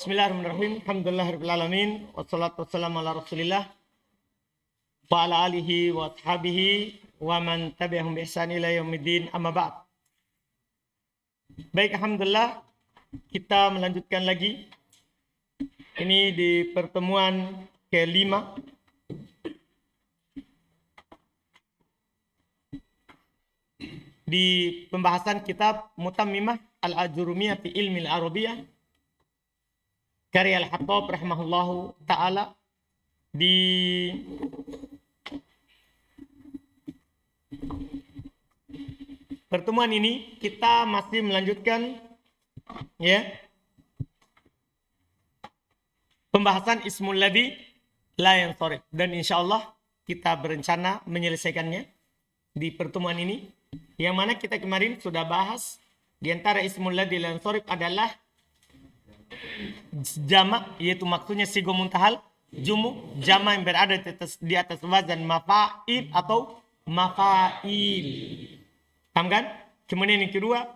Bismillahirrahmanirrahim. Alhamdulillahirrahmanirrahim. Wassalatu wassalamu ala rasulillah wa ala alihi wa ashabihi wa man tabi'ahum bi ihsan ila yaumiddin, amma ba'd. Baik, alhamdulillah kita melanjutkan lagi. Ini di pertemuan kelima di pembahasan kitab Mutammimah Al-Ajurumiyah fi Ilmi Al-Arabiyah karya Al-Hattab rahimahullahu ta'ala. Di pertemuan ini kita masih melanjutkan pembahasan ismul ladzi la yansarif, dan insyaallah kita berencana menyelesaikannya di pertemuan ini, yang mana kita kemarin sudah bahas di antara ismul ladzi la yansarif adalah jamak, yaitu maksudnya sigo muntahal, jumu, jamak yang berada di atas wazan mafa'il atau mafa'il. Paham kan? Kemudian yang kedua,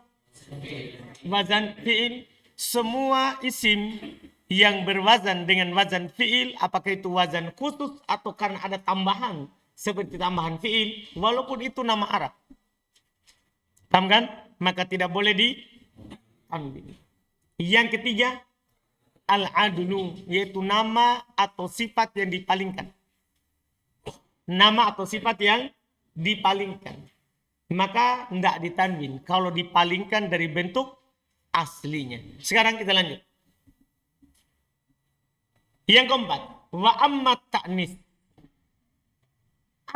wazan fi'il. Semua isim yang berwazan dengan wazan fi'il, apakah itu wazan khusus atau karena ada tambahan seperti tambahan fi'il, walaupun itu nama Arab, paham kan? Maka tidak boleh diambil. Yang ketiga, al-adlu, yaitu nama atau sifat yang dipalingkan. Nama atau sifat yang dipalingkan, maka tidak ditanwin kalau dipalingkan dari bentuk aslinya. Sekarang kita lanjut. Yang keempat, wa amma ta'nis.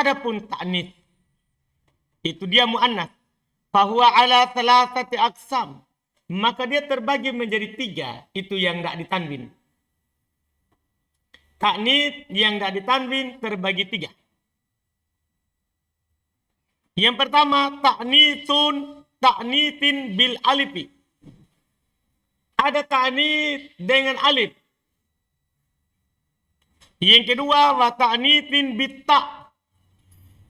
Adapun ta'nis, itu dia mu'annas, fahuwa ala thalathati aqsam, maka dia terbagi menjadi 3. Itu yang tidak ditanwin. Ta'nis yang tidak ditanwin terbagi 3. Yang pertama, ta'nitin bil alifi. Ada ta'nits dengan alif. Yang kedua, wa ta'nitin bit ta.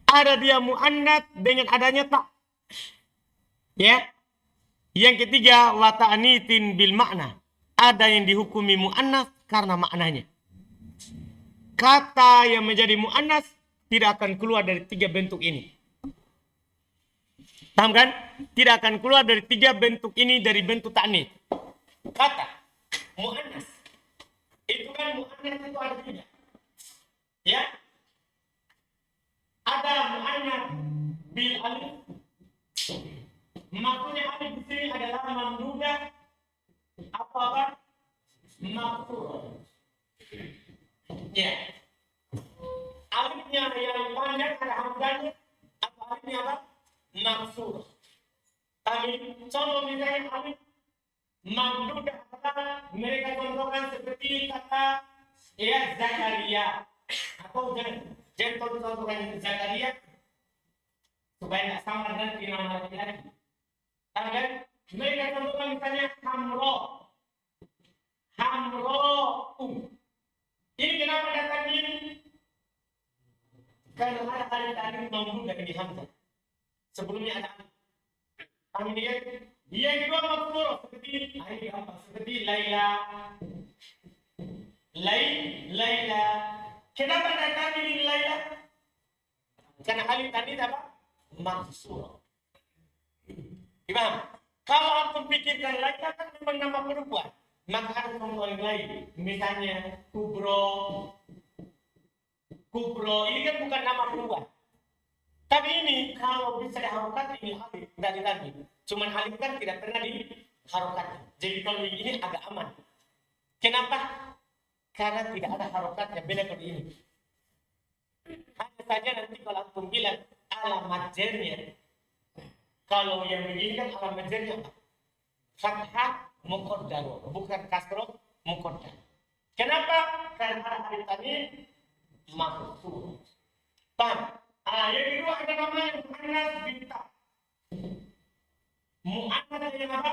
Ada dia muannats dengan adanya ta. Ya. Yang ketiga, wa ta'nitin bil makna. Ada yang dihukumi muannats karena maknanya. Kata yang menjadi muannats tidak akan keluar dari 3 bentuk ini. Paham kan? Tidak akan keluar dari 3 bentuk ini, dari bentuk ta'nits. Kata muannats. Itu kan muannats itu ada 3. Ya. Ada muannats bil alif. Maksudnya alif di sini adalah mamdudah atau apa? Maksud. Ya. Alifnya yang panjang ada hamzahnya atau alifnya apa? Maksud. Tapi contoh misalnya alif mamdudah adalah mereka contohkan seperti kata Zakaria, atau jangan contohkan Zakaria supaya tidak sama dengan nama laki-laki. Dan mereka contohkan misalnya hamro. Ini kenapa datang ini? Karena ada alif mamdudah di hamzah. Sebelumnya ada kami dia kedua maksud seperti apa? Seperti Laila. Kenapa datang ini Laila? Karena alif tadi apa? Maksud. Gimana? Kalau aku pikirkan Laila kan memang nama perempuan, maka harus contoh yang lain. Misalnya Kubro ini kan bukan nama perempuan. Tapi ini kalau bisa diharokat ini alif, tidak ditanwin. Cuman alif kan tidak pernah diharokat. Jadi kalau ini agak aman. Kenapa? Karena tidak ada harokatnya, beda kalau ini. Hanya saja nanti kalau antum bilang alamat jernya, kalau yang begini kan alamat jernya apa? Fathah muqaddar, bukan kasroh muqaddar. Kenapa? Karena ada alif tadi maksud. Paham? Yang kedua ada nama yang muannats binta. Muannats yang apa?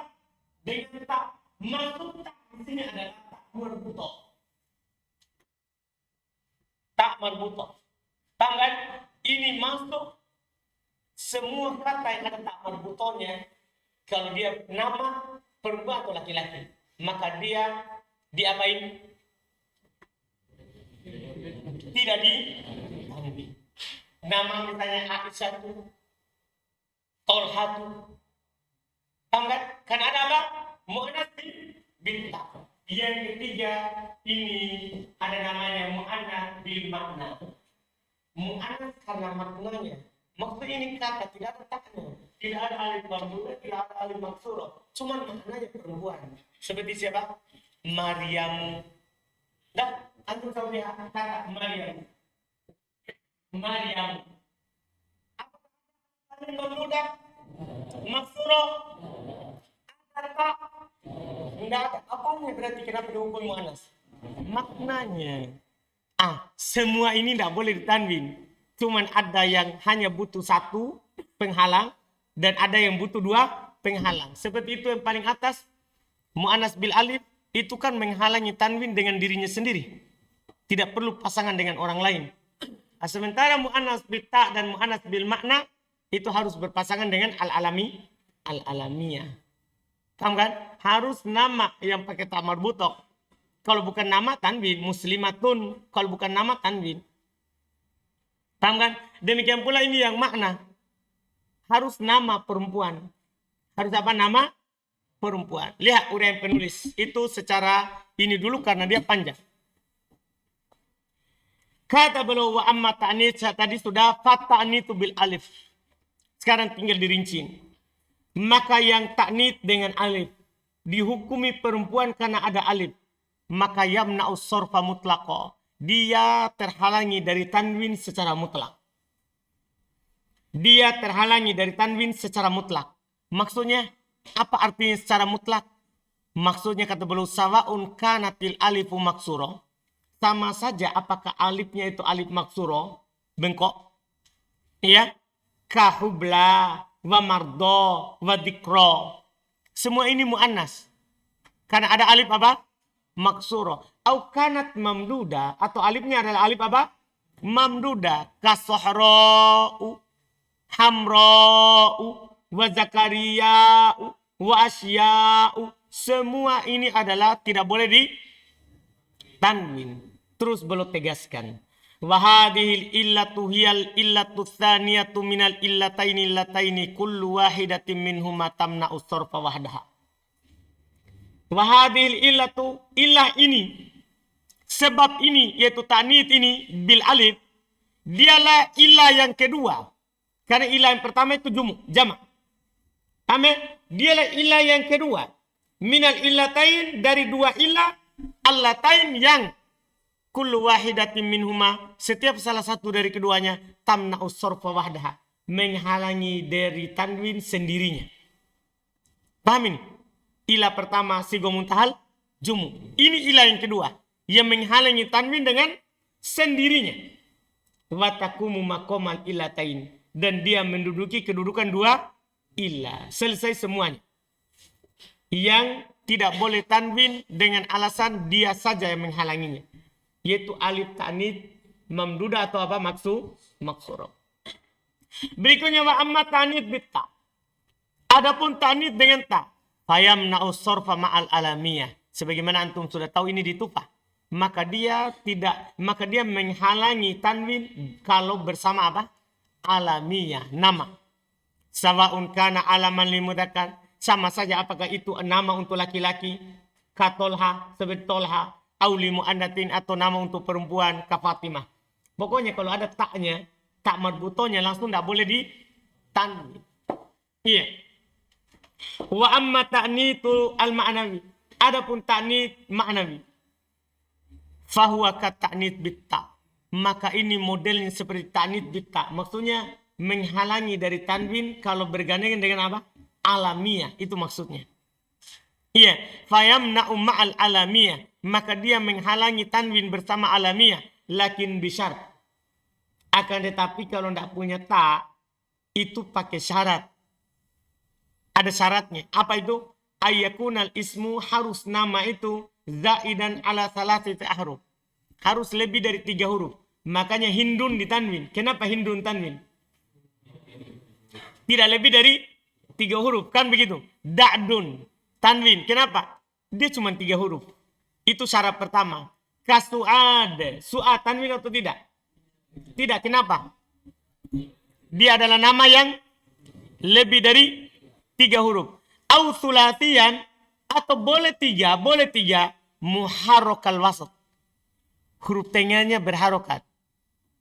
Dengan ta. Maksud ta di sini adalah tak marbutoh. Tak marbutoh. Paham kan? Ini masuk semua kata yang ada tak marbutohnya. Kalau dia nama perempuan atau laki-laki, maka dia diapain? Tidak ditanwin. Nama misalnya Aisyah tuh, Tolha tuh, paham kan? Kan ada apa? Mu'annas bil ta. Yang ketiga ini ada namanya mu'annas bil makna. Mu'annas karena maknanya. Maksudnya ini kata tidak ada taknya, tidak ada alif mamdudah, tidak ada alif maksurah. Cuman maknanya perempuan. Seperti siapa? Maryam. Dan antum tahu dia kata Maryam. Maryam. Apa alif mamdudah? Maksurah. Ada tidak ada. Apanya berarti kenapa dihukum mu'annas? Maknanya. Semua ini tidak boleh ditanwin. Cuman ada yang hanya butuh satu penghalang dan ada yang butuh dua penghalang. Seperti itu yang paling atas, mu'annas bil alif itu kan menghalangi tanwin dengan dirinya sendiri. Tidak perlu pasangan dengan orang lain. Sementara mu'annas bil ta dan mu'annas bil makna itu harus berpasangan dengan al-alamiyah. Paham kan? Harus nama yang pakai ta marbutoh. Kalau bukan nama tanwin, muslimatun. Kalau bukan nama tanwin. Paham kan? Demikian pula ini yang makna. Harus nama perempuan. Harus apa nama? Perempuan. Lihat uraian penulis. Itu secara ini dulu karena dia panjang. Kata beliau wa amma ta'nits, tadi sudah fata'nitu bil alif. Sekarang tinggal dirinciin. Maka yang ta'nit dengan alif dihukumi perempuan karena ada alif. Maka yamna'us sorfa mutlaqo. Dia terhalangi dari tanwin secara mutlak. Dia terhalangi dari tanwin secara mutlak. Maksudnya, apa artinya secara mutlak? Maksudnya kata beliau, sawa'un kanatil alifu maksuro. Sama saja apakah alifnya itu alif maksuro, bengkok. Ya, kahubla, wa mardo, wa dikro. Semua ini mu'annas. Karena ada alif apa? Maksuro. Au kanat mamduda, atau alifnya adalah alif apa? Mamduda. Kasohra'u, hamra'u, wa zakariya'u, wa asya'u. Semua ini adalah tidak boleh ditanwin. Terus belum tegaskan. Wahadihil illatu hiyal illatu tsaniyatu minal illataini illataini kullu wahidatin minhuma tamna'us sorfa wahdaha. Wahadihil illatu, illah ini, sebab ini, yaitu ta'nit ini, bil alif, dialah ilah yang kedua. Karena ilah yang pertama itu jamak. Amin. Dialah ilah yang kedua. Minal illatain, dari dua ilah, allatain yang kullu wahidatin minhuma, setiap salah satu dari keduanya, tamna'us sorfa wahdaha, menghalangi dari tanwin sendirinya. Paham ini? Ilah pertama sigo muntahal, jumu. Ini ilah yang kedua, yang menghalangi tanwin dengan sendirinya. Watakumu makomal ilatain, dan dia menduduki kedudukan dua ilah. Selesai semuanya. Yang tidak boleh tanwin dengan alasan dia saja yang menghalanginya, yaitu alif ta'nits mamdudah atau apa maksuro. Berikutnya wa amma ta'nits bitta. Adapun ta'nits dengan ta, fayamna'u sorfa ma'al alamiyah. Sebagaimana antum sudah tahu ini ditupah. Maka dia menghalangi tanwin kalau bersama apa? Alamiyah, nama. Sawa'un kana alaman limudzakkar, sama saja apakah itu nama untuk laki-laki, katolha seperti tolha, auli mu'annatin atau nama untuk perempuan, ka Fatimah. Pokoknya kalau ada taknya, tak marbutonya langsung tidak boleh ditanwin. Iya. Wa amma ta'nitu al-ma'nawi. Adapun ta'nit ma'nawi, fahuwa ka ta'nit bitta. Maka ini modelnya seperti ta'nit bitta. Maksudnya menghalangi dari tanwin kalau bergandengan dengan apa? Alamiah, itu maksudnya. Iya, fayamna'u ma'al alamiyah, maka dia menghalangi tanwin bersama alamiah, lakin bisyarat. Akan tetapi kalau tidak punya ta, itu pakai syarat. Ada syaratnya. Apa itu? Ayyakunal ismu, harus nama itu zaidan ala salasati ahruf. Harus lebih dari 3 huruf. Makanya hindun ditanwin. Kenapa hindun tanwin? Tidak lebih dari 3 huruf, kan begitu? Da'dun tanwin. Kenapa? Dia cuma 3 huruf. Itu syarat pertama. Kasu'ad. Su'ad tanwin atau tidak? Tidak. Kenapa? Dia adalah nama yang lebih dari 3 huruf. Au sulatian, atau boleh 3. Muharrokal wasat. Huruf tengahnya berharokat.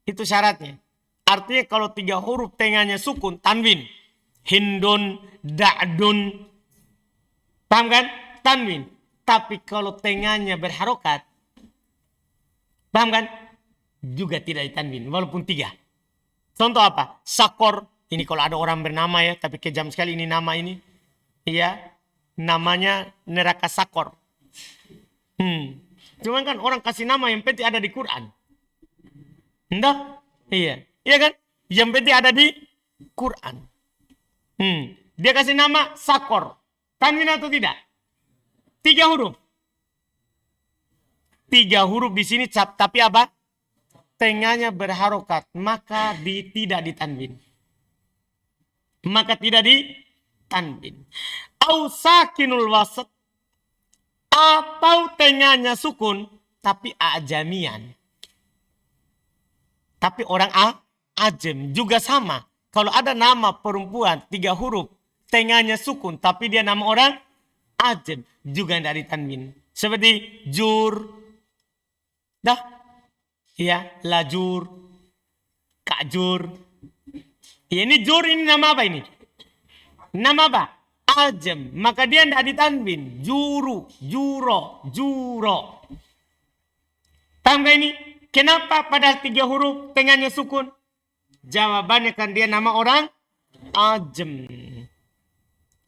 Itu syaratnya. Artinya kalau 3 huruf tengahnya sukun, tanwin. Hindun, da'dun. Paham kan? Tanwin. Tapi kalau tengahnya berharokat, paham kan? Juga tidak ditanwin, walaupun 3. Contoh apa? Sakor. Ini kalau ada orang bernama ya, tapi kejam sekali ini nama ini. Iya, namanya neraka Sakor. Cuman kan orang kasih nama yang penting ada di Quran. Entah? Iya. Iya kan? Yang penting ada di Quran. Dia kasih nama Sakor. Tanwin atau tidak? 3 huruf. 3 huruf di sini, tapi apa? Tengahnya berharokat, maka tidak ditanwin. Au sakinul wasat, atau tengahnya sukun tapi ajamian. Tapi orang ajem juga sama. Kalau ada nama perempuan 3 huruf, tengahnya sukun tapi dia nama orang ajem, juga tidak ditanwin. Seperti jur. Dah. Ya, lajur, kajur. Ya, ini jur, ini nama apa ini? Nama apa? Ajem. Maka dia tidak ditanwin. Juru, juro. Tahu nggak ini? Kenapa padahal 3 huruf tengahnya sukun? Jawabannya kan dia nama orang ajem.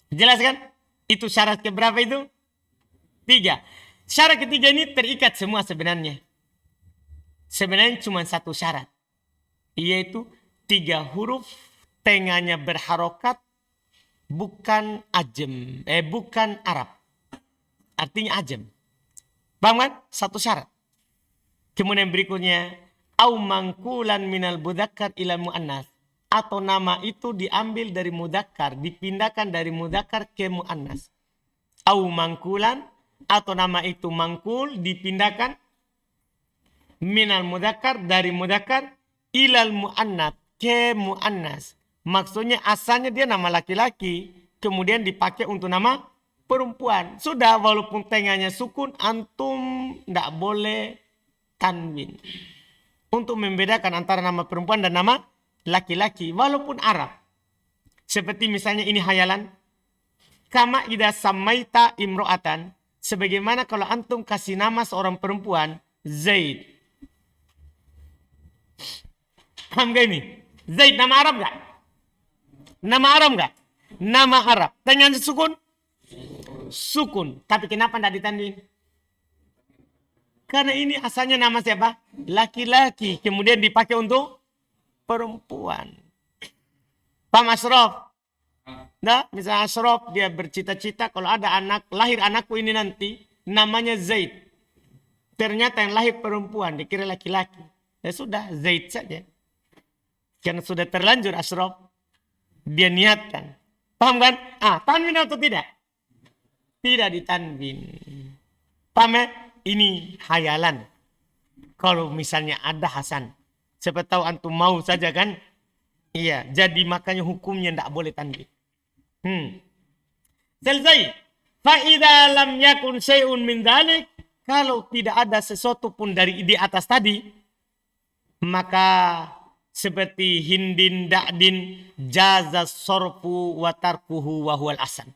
Jelas kan? Itu syarat keberapa itu? 3. Syarat ketiga ini terikat semua sebenarnya. Sebenarnya cuma 1 syarat. Yaitu 3 huruf tengahnya berharokat, bukan ajem. Bukan Arab. Artinya ajem. Paham kan? 1 syarat. Kemudian berikutnya, au mangkulan minal mudzakkar ila muannas. Atau nama itu diambil dari mudzakkar, dipindahkan dari mudzakkar ke muannas. Au mangkulan, atau nama itu mangkul, dipindahkan minal mudzakkar, dari mudzakkar, ilal muannats, ke muannas. Maksudnya asalnya dia nama laki-laki, kemudian dipakai untuk nama perempuan. Sudah, walaupun tengahnya sukun, antum tidak boleh tanwin. Untuk membedakan antara nama perempuan dan nama laki-laki, walaupun Arab. Seperti misalnya ini hayalan. Kama idza samaita imro'atan. Sebagaimana kalau antum kasih nama seorang perempuan, Zaid. Paham gak ini? Zaid nama Arab gak? Nama Arab gak? Nama Arab. Tengahnya sukun? Sukun. Tapi kenapa tidak ditanwin? Karena ini asalnya nama siapa? Laki-laki. Kemudian dipakai untuk perempuan. Paham Ashraf? Nah, misalnya Ashraf dia bercita-cita kalau ada anak, lahir anakku ini nanti namanya Zaid. Ternyata yang lahir perempuan, dikira laki-laki. Ya sudah, Zaid saja. Karena sudah terlanjur Ashraf. Dia niatkan. Paham kan? Tanwin atau tidak? Tidak ditanwin. Paham ya? Ini hayalan. Kalau misalnya ada Hasan. Siapa tahu antum mau saja kan? Iya. Jadi makanya hukumnya tidak boleh tanwin. Selesai. Fa'idha lam yakun syai'un min dhalik. Kalau tidak ada sesuatu pun dari di atas tadi, maka seperti hindin da'din jaza sorfu wa tarkuhu wa huwal asan.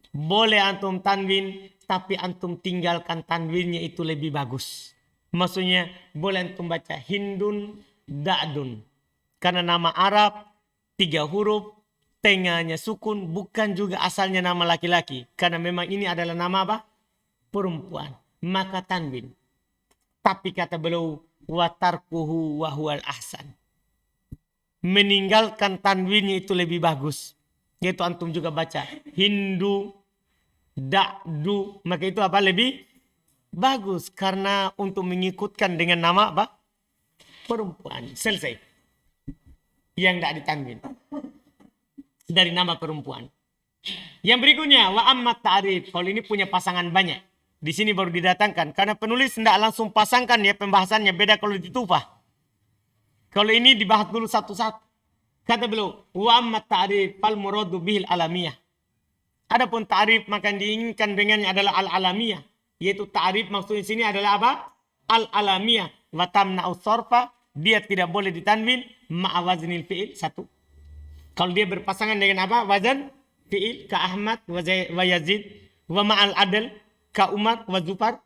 Boleh antum tanwin, tapi antum tinggalkan tanwinnya itu lebih bagus. Maksudnya boleh antum baca hindun da'dun. Karena nama Arab 3 huruf, tengahnya sukun, bukan juga asalnya nama laki-laki. Karena memang ini adalah nama apa? Perempuan. Maka tanwin. Tapi kata beliau, watarkuhu wahual ahsan. Meninggalkan tanwinnya itu lebih bagus. Yaitu antum juga baca hindu, da'du. Maka itu apa? Lebih bagus. Karena untuk mengikutkan dengan nama apa? Perempuan. Selesai. Yang tidak ditanwin. Dari nama perempuan. Yang berikutnya, wa ammat ta'rif. Kalau ini punya pasangan banyak. Di sini baru didatangkan. Karena penulis tidak langsung pasangkan ya pembahasannya. Beda kalau ditupah. Kalau ini dibahas dulu satu-satu. Kata beliau, wa amma ta'rif fal muradu bihil alamiyah. Adapun ta'rif maka diinginkan dengannya adalah al-alamiyah. Yaitu ta'rif maksudnya sini adalah apa? Al-alamiyah. Wa tamna'u sarfa. Dia tidak boleh ditanwin ma'a waznil fi'il. Satu. Kalau dia berpasangan dengan apa? Wazan fi'il. Ka Ahmad wa Yazid. Wa ma'al adl. Ka Umar wa Zufar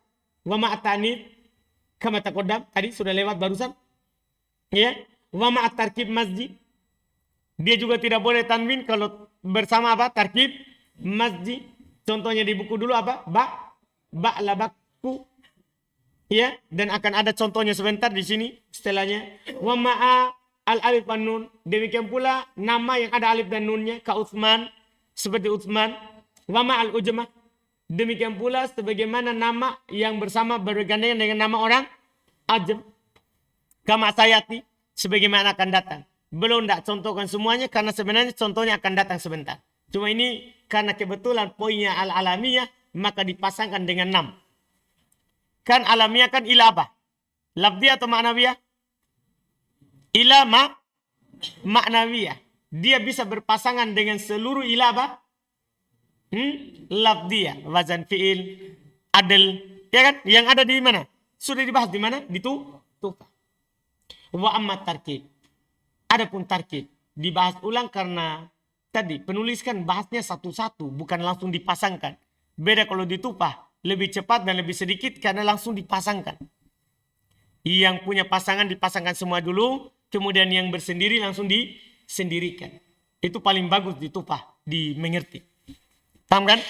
wa ma'atanid kama taqaddam tadi sudah lewat barusan ya, wa ma'at tarkib masjid. Dia juga tidak boleh tanwin kalau bersama apa? Tarkib masjid. Contohnya di buku dulu apa? Ba'labaku ya, dan akan ada contohnya sebentar di sini setelahnya. Wa ma'a al alif wan nun. Demikian pula nama yang ada alif dan nunnya, ka Utsman seperti Utsman. Wa ma'al ujmah. Demikian pula sebagaimana nama yang bersama bergandengan dengan nama orang ajam. Kama sayati, sebagaimana akan datang. Belum tidak contohkan semuanya karena sebenarnya contohnya akan datang sebentar. Cuma ini karena kebetulan poinnya al-alamiyah maka dipasangkan dengan 6. Kan alamiah kan ila apa? Lafdiyah atau ma'nawiyah? Ila ma'nawiyah. Dia bisa berpasangan dengan seluruh ila apa? Lafdiyah, wazan fi'il, adl, ya kan? Yang ada di mana? Sudah dibahas di mana? Di tupah. Wa amma tarkib. Adapun tarkib dibahas ulang karena tadi penulis kan bahasnya satu-satu, bukan langsung dipasangkan. Beda kalau di tupah, lebih cepat dan lebih sedikit karena langsung dipasangkan. Yang punya pasangan dipasangkan semua dulu, kemudian yang bersendiri langsung disendirikan. Itu paling bagus di tupah, dimengerti. Paham kan?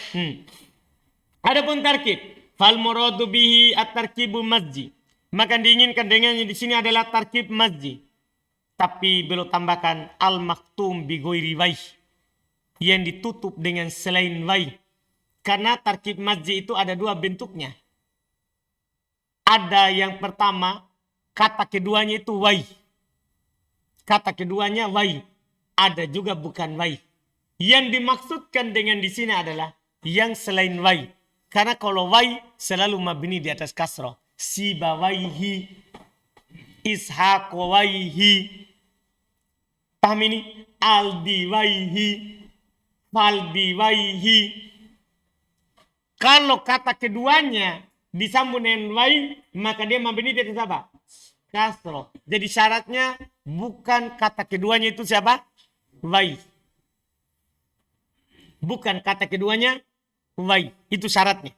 Adapun tarkib, fal muradu bihi at-tarkibu masjid. Maka diinginkan dengannya di sini adalah tarkib masjid. Tapi beliau tambahkan al-maktum bi ghairi waih. Yang ditutup dengan selain waih. Karena tarkib masjid itu ada dua bentuknya. Ada yang pertama, kata keduanya itu waih. Kata keduanya waih. Ada juga bukan waih. Yang dimaksudkan dengan di sini adalah yang selain wai. Karena kalau wai selalu mabni di atas kasrah. Sibawaihi, ishaqwaihi. Paham ini? Aldiwaihi, faldiwaihi. Kalau kata keduanya disambung dengan wai, maka dia mabni di atas apa? Kasrah. Jadi syaratnya bukan kata keduanya itu siapa? Wai. Bukan kata keduanya wai. Itu syaratnya.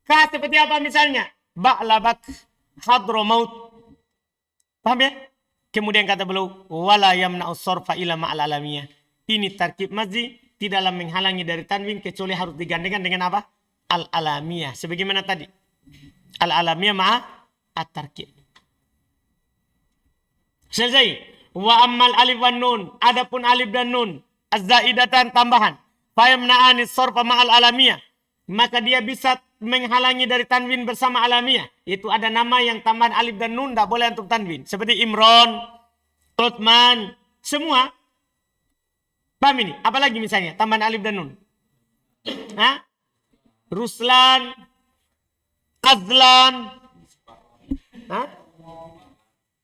Kata seperti apa misalnya? Ba'labak hadramaut. Paham ya? Kemudian kata beliau, wala yamna'us sarfa ila ma'al alamiyah. Ini tarkib masjid tidaklah menghalangi dari tanwin kecuali harus digandengkan dengan apa? Al-alamiyah. Sebagaimana tadi. Al-alamiyah ma'a at-tarkib. Selesai. Wa ammal alif wan nun. Adapun alif dan nun. Az-zaidatan tambahan. Fayamna'ani sarfa ma'al alamiyah. Maka dia bisa menghalangi dari tanwin bersama alamiyah. Itu ada nama yang tambahan alif dan nun tidak boleh untuk tanwin. Seperti Imron, Uthman, semua. Paham ini? Apalagi misalnya tambahan alif dan nun. Ruslan, Azlan,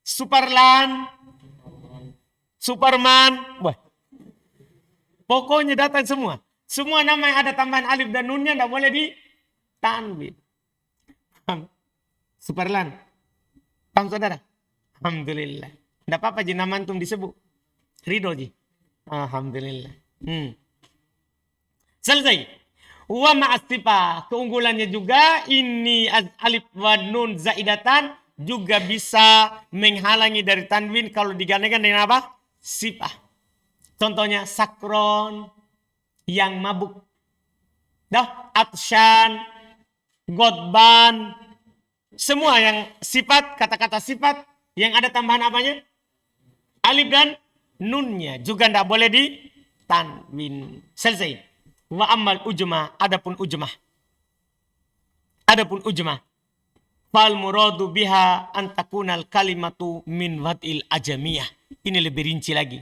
Superlan, Superman. Wah. Pokoknya datang semua. Semua nama yang ada tambahan alif dan nunnya tidak boleh ditanwin. Superlan. Paham saudara? Alhamdulillah. Tidak apa-apa ji nama antum disebut. Ridho ji. Alhamdulillah. Selesai. Wa ma'asifah. Keunggulannya juga ini alif wa nun zaidatan juga bisa menghalangi dari tanwin kalau digandengkan dengan apa? Sifah. Contohnya sakron, yang mabuk. Atsyan, godban. Semua yang sifat, kata-kata sifat yang ada tambahan apanya? Alif dan nunnya juga tidak boleh ditanwin. Selesai. Wa ammal ujmah, adapun ujmah. Adapun ujmah. Fal muradu biha antakunal kalimatu min wad'il ajamiyah. Ini lebih rinci lagi.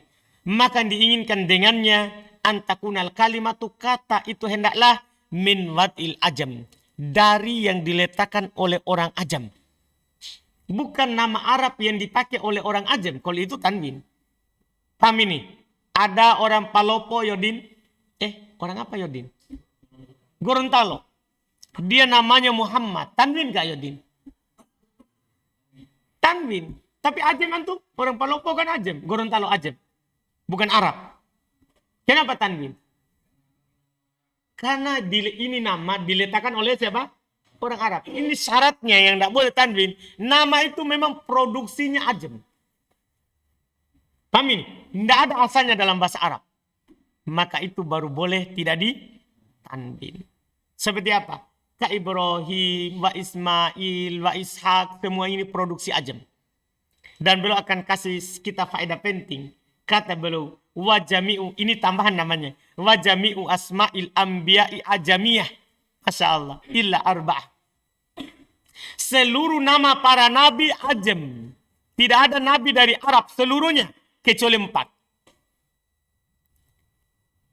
Maka diinginkan dengannya antakunal kalimatu kata itu hendaklah min wad'il ajam. dari yang diletakkan oleh orang ajam. Bukan nama Arab yang dipakai oleh orang ajam. Kalau itu tanwin. Paham ini? Ada orang Palopo Yodin. Orang apa Yodin? Gorontalo. Dia namanya Muhammad. Tanwin gak Yodin? Tanwin. Tapi ajam antum. Orang Palopo kan ajam. Gorontalo ajam. Bukan Arab. Kenapa tanwin? Karena ini nama diletakkan oleh siapa? Orang Arab. Ini syaratnya yang tidak boleh tanwin. Nama itu memang produksinya ajam. Paham ini? Tidak ada asalnya dalam bahasa Arab. Maka itu baru boleh tidak ditanwin. Seperti apa? Ka Ibrahim, wa Ismail, wa Ishak. Semua ini produksi ajam. Dan beliau akan kasih kita faedah penting. Kata beliau, wa jami'u, ini tambahan namanya. Wa jami'u asma'il anbiya'i ajamiyah. Masya Allah. Illa arba'ah. Seluruh nama para nabi ajam. Tidak ada nabi dari Arab seluruhnya. Kecuali 4.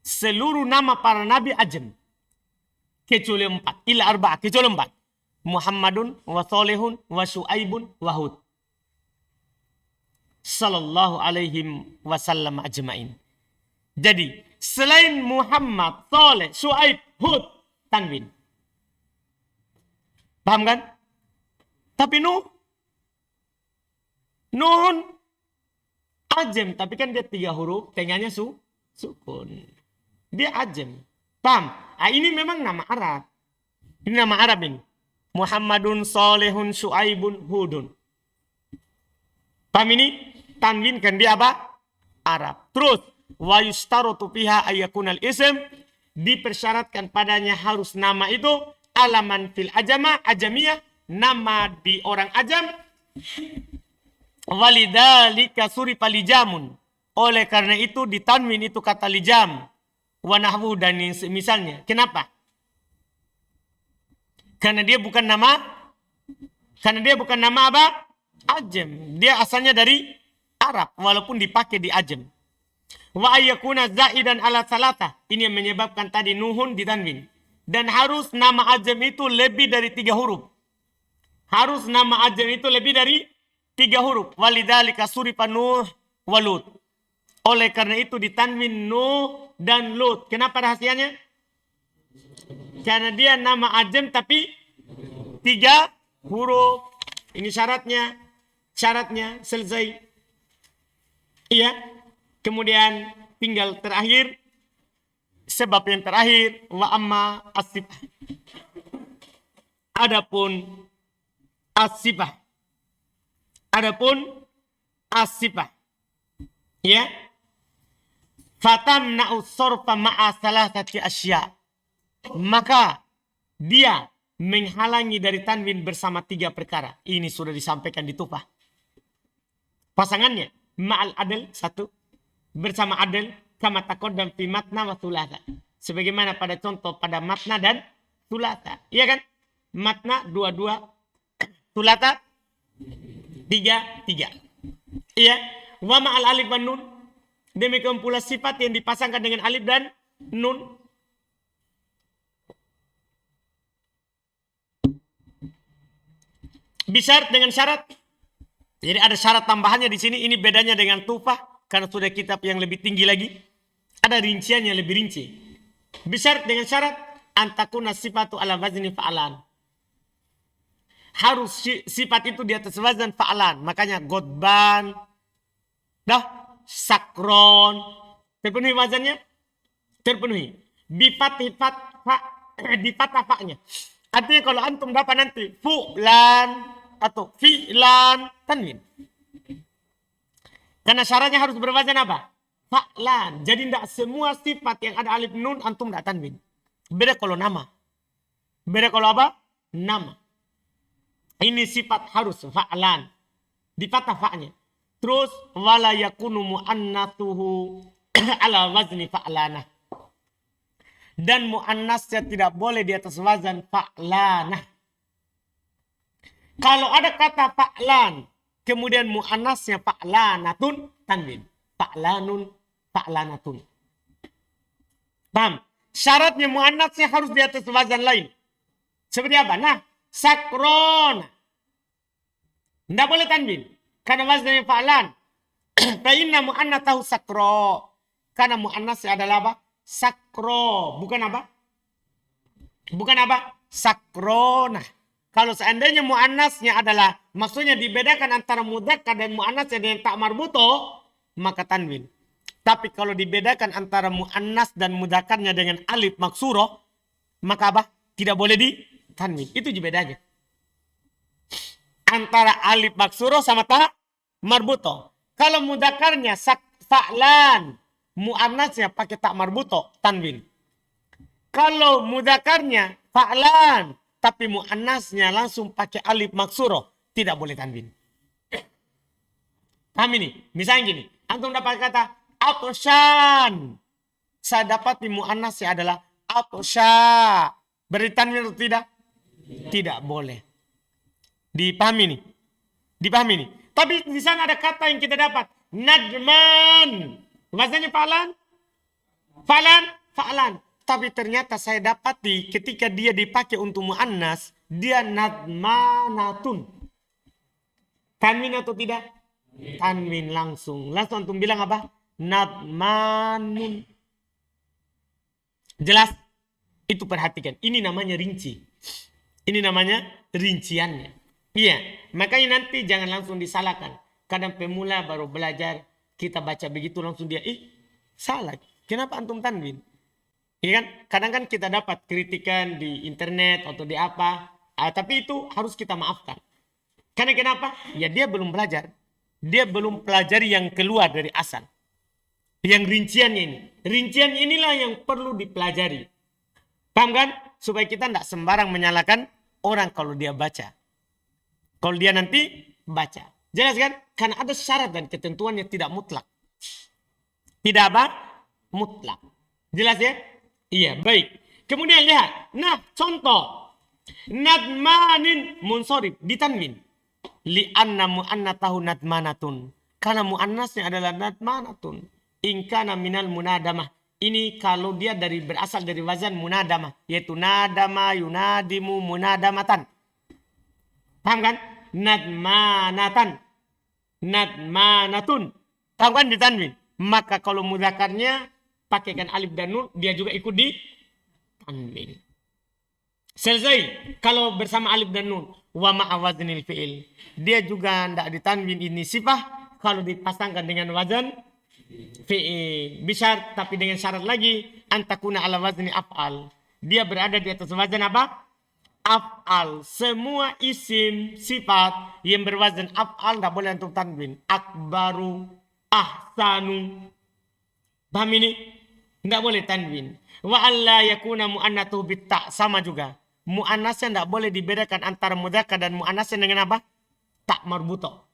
Seluruh nama para nabi ajam. Kecuali 4. Illa arba'ah. Kecuali 4. Muhammadun wa Salihun wa Syu'aibun wa Hud. Sallallahu alaihi wasallam ajma'in. Jadi, selain Muhammad, Saleh, Syu'aib, Hud, tanwin. Paham kan? Tapi Nuhun, ajam. Tapi kan dia 3 huruf, tengahnya sukun. Dia ajam. Paham? Ini memang nama Arab. Ini nama Arab ini. Muhammadun, Salehun, Syu'aibun, Hudun. Paham ini? Tanwin kan dia apa? Arab. Terus wa yustarotu fiha ayakunal ism, dipersyaratkan padanya harus nama itu alaman fil ajamiyah, nama di orang ajam. Walidzalika surifa lijamun, oleh karena itu ditanwin itu kata lijam wa nahwu dan misalnya. Kenapa? Karena dia bukan nama apa? Ajam. Dia asalnya dari Arab, walaupun dipakai di ajam. Wa ayyakuna zaidan ala salata. Ini yang menyebabkan tadi Nuhun ditanwin. Dan harus nama ajam itu lebih dari 3 huruf. Harus nama ajam itu lebih dari 3 huruf. Walidzalika surifa Nuh wa Lut. Oleh karena itu ditanwin Nuh dan Lut. Kenapa rahasianya? Karena dia nama ajam tapi 3 huruf. Ini syaratnya. Syaratnya selesai. Iya. Kemudian tinggal terakhir. Sebab yang terakhir. Wa amma as-sifah. Adapun as-sifah. Ya. Fatamna'u sorfa ma'a salasati asya. Maka dia menghalangi dari tanwin bersama 3 perkara. Ini sudah disampaikan di Tufah. Pasangannya ma'al adl 1, bersama adl kama taqaddam fi matna wa thulatha. Sebagaimana pada contoh pada matna dan thulatha. Iya kan? Matna 2, thulatha 3. Iya. Wa ma'al alif wan nun. Demikian pula sifat yang dipasangkan dengan alif dan nun. Bisyarat dengan syarat. Jadi ada syarat tambahannya di sini. Ini bedanya dengan Tufah karena sudah kitab yang lebih tinggi lagi. Ada rinciannya lebih rinci. Bisyarat dengan syarat antakuna sifatu ala wazni fa'alan. Harus sifat itu di atas wazan fa'alan. Makanya godban, sakron, terpenuhi wazannya? Terpenuhi. Di patah fa'nya. Artinya kalau antum dapat nanti fu'lan atau fi'lan, tanwin. Karena syaratnya harus berwazan apa? Fa'lan. Jadi tidak semua sifat yang ada alif nun antum tidak tanwin. Beda kalau nama. Beda kalau apa? Nama. Ini sifat harus fa'lan. Di patah fa'nya. Terus wala yakunu mu'annathuhu ala wazni fa'lanah. Dan mu'annasnya tidak boleh di atas wazan fa'lanah. Kalau ada kata fa'lan, kemudian mu'annasnya fa'lanatun, tanwin. Fa'lanun, fa'lanatun. Paham? Syaratnya mu'annasnya harus di atas wazan lain. Seperti apa? Nah, sakrona. Tidak boleh tanwin. Karena wazannya fa'lan. Fa inna mu'annatahu sakro. Karena mu'annasnya adalah apa? Sakro. Bukan apa? Bukan apa? Sakrona. Kalau seandainya mu'annasnya adalah, maksudnya dibedakan antara mudzakkar dan mu'annasnya dengan tak marbuto, maka tanwin. Tapi kalau dibedakan antara mu'annas dan mudzakarnya dengan alif maksuroh, maka apa? Tidak boleh di tanwin. Itu bedanya. Antara alif maksuroh sama ta marbuto. Kalau mudzakarnya fa'lan, muannasnya pakai tak marbuto, tanwin. Kalau mudzakarnya fa'lan, tapi muannasnya langsung pakai alif maksuroh, tidak boleh tanwin. Paham ini? Misalnya gini, antum dapat kata atoshan. Saya dapat di muannasnya adalah atosha. Beri tanwin atau tidak? Tidak boleh. Dipahami ini? Dipahami ini? Tapi di sana ada kata yang kita dapat. Nadman. Wazannya fa'lan? Fa'lan? Fa'lan. Tapi ternyata saya dapati ketika dia dipakai untuk mu'annas, dia nadmanatun. Tanwin atau tidak? Tanwin langsung. Langsung antum bilang apa? Nadmanun. Jelas? Itu perhatikan. Ini namanya rinci. Ini namanya rinciannya. Iya. Makanya nanti jangan langsung disalahkan. Kadang pemula baru belajar, kita baca begitu langsung dia, salah. Kenapa antum tanwin? Iya kan? Kadang kan kita dapat kritikan di internet atau di apa. Tapi itu harus kita maafkan. Karena kenapa? Ya dia belum belajar. Dia belum pelajari yang keluar dari asal. Yang rinciannya ini. Rincian inilah yang perlu dipelajari. Paham kan? Supaya kita tidak sembarang menyalahkan orang kalau dia baca. Kalau dia nanti baca. Jelas kan? Karena ada syarat dan ketentuan yang tidak mutlak. Tidak apa? Mutlak. Jelas ya? Iya, baik. Kemudian lihat. Nah, contoh. Nadmanin munsorib. Ditanwin. Li'anna mu'annatahu nadmanatun. Karena mu'annasnya adalah nadmanatun. Inkana minal munadamah. Ini kalau dia berasal dari wazan munadamah. Yaitu nadama, yunadimu, munadamatan. Paham kan? Nadmanatan. Nadmanatun. Paham kan ditanwin? Maka kalau mudzakarnya pakaikan alif dan nun, dia juga ikut di tanwin. Selesai. Kalau bersama alif dan nun, wa ma'a waznil fi'il. Dia juga tidak ditanwin ini sifah kalau dipasangkan dengan wazan fi'il. Bisa tapi dengan syarat lagi antakuna ala wazni af'al. Dia berada di atas wazan apa? Af'al. Semua isim sifat yang berwazan af'al tidak boleh untuk tanwin. Akbaru, ahsanu. Paham ini? Tidak boleh tanwin. Wa alla yakuna mu'annatuhu bitta. Sama juga. Mu'annasnya tidak boleh dibedakan antara mudzakkar dan mu'annasnya dengan apa? Tak marbuto.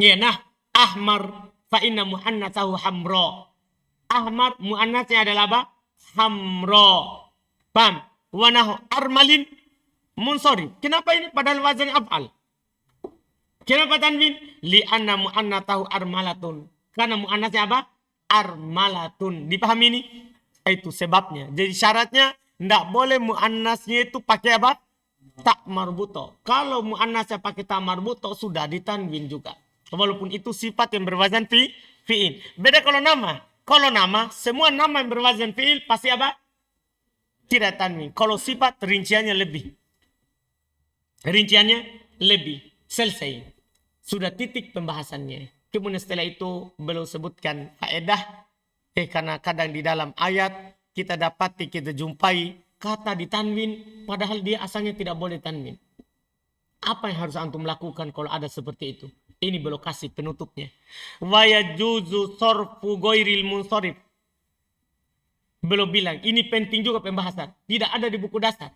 Ya, nah. Ahmar. Fa inna mu'annatahu hamro. Ahmar mu'annasnya adalah apa? Hamro. Paham? Wa nahu armalin munsori. Kenapa ini padahal wazan af'al? Kenapa tanwin? Li'anna mu'annatahu armalatun. Karena mu'annasnya apa? Armalatun. Dipahami ini? Itu sebabnya. Jadi syaratnya tidak boleh mu'annasnya itu pakai apa? Tak marbuto. Kalau mu'annasnya pakai tak marbuto sudah ditanwin juga. Walaupun itu sifat yang berwazan fi'il. Beda kalau nama. Kalau nama, semua nama yang berwazan fi'il pasti apa? Tidak tanwin. Kalau sifat rinciannya lebih. Rinciannya lebih. Selesai. Sudah titik pembahasannya. Kemudian setelah itu belum sebutkan faedah. Karena kadang di dalam ayat kita dapati, kita jumpai kata ditanwin padahal dia asalnya tidak boleh tanwin. Apa yang harus antum lakukan kalau ada seperti itu? Ini belum kasih penutupnya. Wa yajuzu sorfu ghairil munsharif. Belum bilang. Ini penting juga pembahasan. Tidak ada di buku dasar.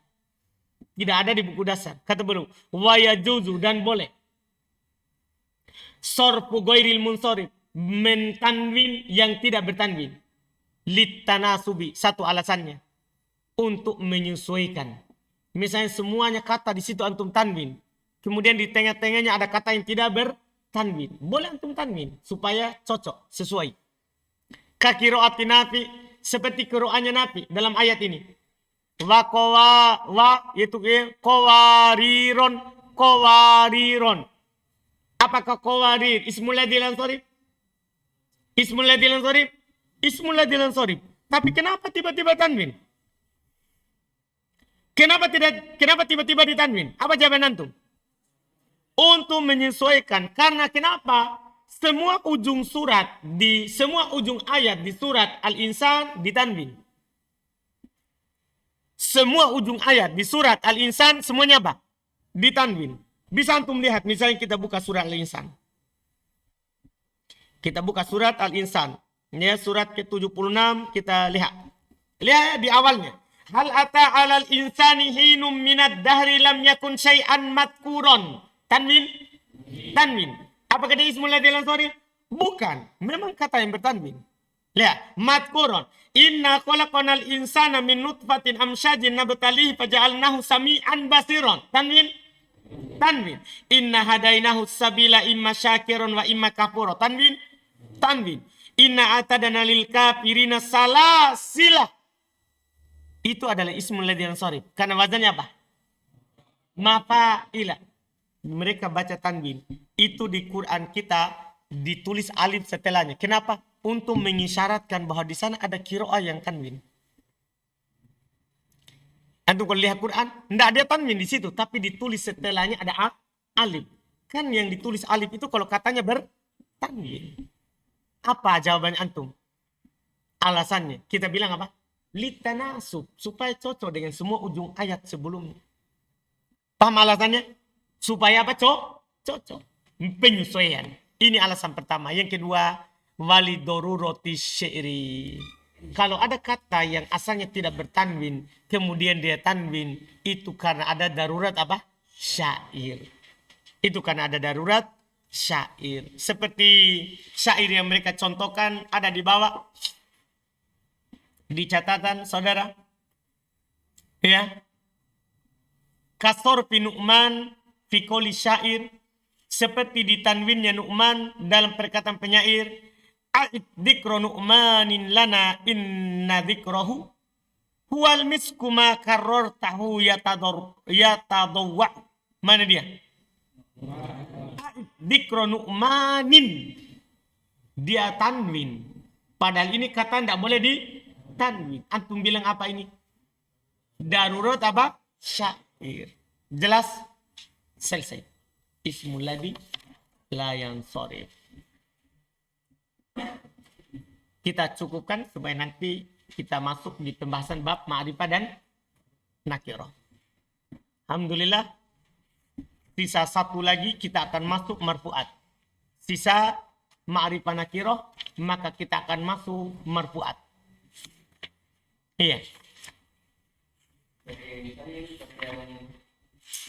Tidak ada di buku dasar. Kata belum. Wa yajuzu dan boleh. Sorfu ghairil munsharif. Mentanwin yang tidak bertanwin. Litanasubi. Satu alasannya. Untuk menyesuaikan. Misalnya semuanya kata di situ antum tanwin. Kemudian di tengah-tengahnya ada kata yang tidak bertanwin. Boleh antum tanwin. Supaya cocok. Sesuai. Kakiro'ati Nafi. Seperti kiro'annya Nafi dalam ayat ini. Yaitu qawariron. Qawariron. Apakah qawarir ismul ladzi lan sharif? Ismul ladzi lan sharif? Ismul ladzi lan sharif. Tapi kenapa tiba-tiba tanwin? Kenapa tiba-tiba ditanwin? Apa jawaban antum? Untuk menyesuaikan. Karena kenapa? Semua ujung ayat di surat Al-Insan ditanwin. Semua ujung ayat di surat Al-Insan semuanya apa? Ditanwin. Bisa antum lihat, misalnya kita buka surat Al-Insan. Kita buka surat Al-Insan. Ya, surat ke-76 kita lihat. Lihat di awalnya. Hal ata 'alal insani hinum minad dahri lam yakun syai'an madkuron. Tanwin. Apakah dia ismul ladzi lan sharif? Bukan. Memang kata yang bertanwin. Lihat, madkuron. Inna khalaqnal insana min nutfatin amsyajin nabtalihi faja'alnahu sami'an basiron. Tanwin. Inna hadainahu sabila imma syakiron wa imma kafuro. Tanwin. Inna atadana lil kafirina salasila. Itu adalah ismul ladzi lan sharif. Karena wazannya apa? Mafa'ila. Mereka baca tanwin. Itu di Quran kita ditulis alif setelahnya. Kenapa? Untuk mengisyaratkan bahwa di sana ada qiraah yang tanwin. Antum kalau lihat Quran, tidak ada tanwin di situ, tapi ditulis setelahnya ada alif. Kan yang ditulis alif itu kalau katanya bertanwin. Apa jawabannya antum? Alasannya, kita bilang apa? Litanasub, supaya cocok dengan semua ujung ayat sebelumnya. Paham alasannya? Supaya apa? Cocok. Penyesuaian. Ini alasan pertama. Yang kedua, walidoruroti syairi. Kalau ada kata yang asalnya tidak bertanwin, kemudian dia tanwin, itu karena ada darurat apa? Syair. Itu karena ada darurat syair. Seperti syair yang mereka contohkan ada di bawah. Di catatan saudara. Ya. Kasor fi Nu'man fi qouli syair. Seperti ditanwinnya Nu'man dalam perkataan penyair. A'id dzikra Nu'manin lana inna dzikrahu. Huwal misku ma karrartahu yatadawwa. Mana dia? A'id dzikra Nu'manin. Dia tanwin. Padahal ini kata tidak boleh ditanwin. Antum bilang apa ini? Darurat apa? Syair. Jelas? Selesai. Ismul ladzi la yansharif. Kita cukupkan supaya nanti kita masuk di pembahasan bab ma'rifah dan nakirah. Alhamdulillah. Sisa satu lagi kita akan masuk marfu'at. Sisa ma'rifah nakirah, maka kita akan masuk marfu'at. Iya.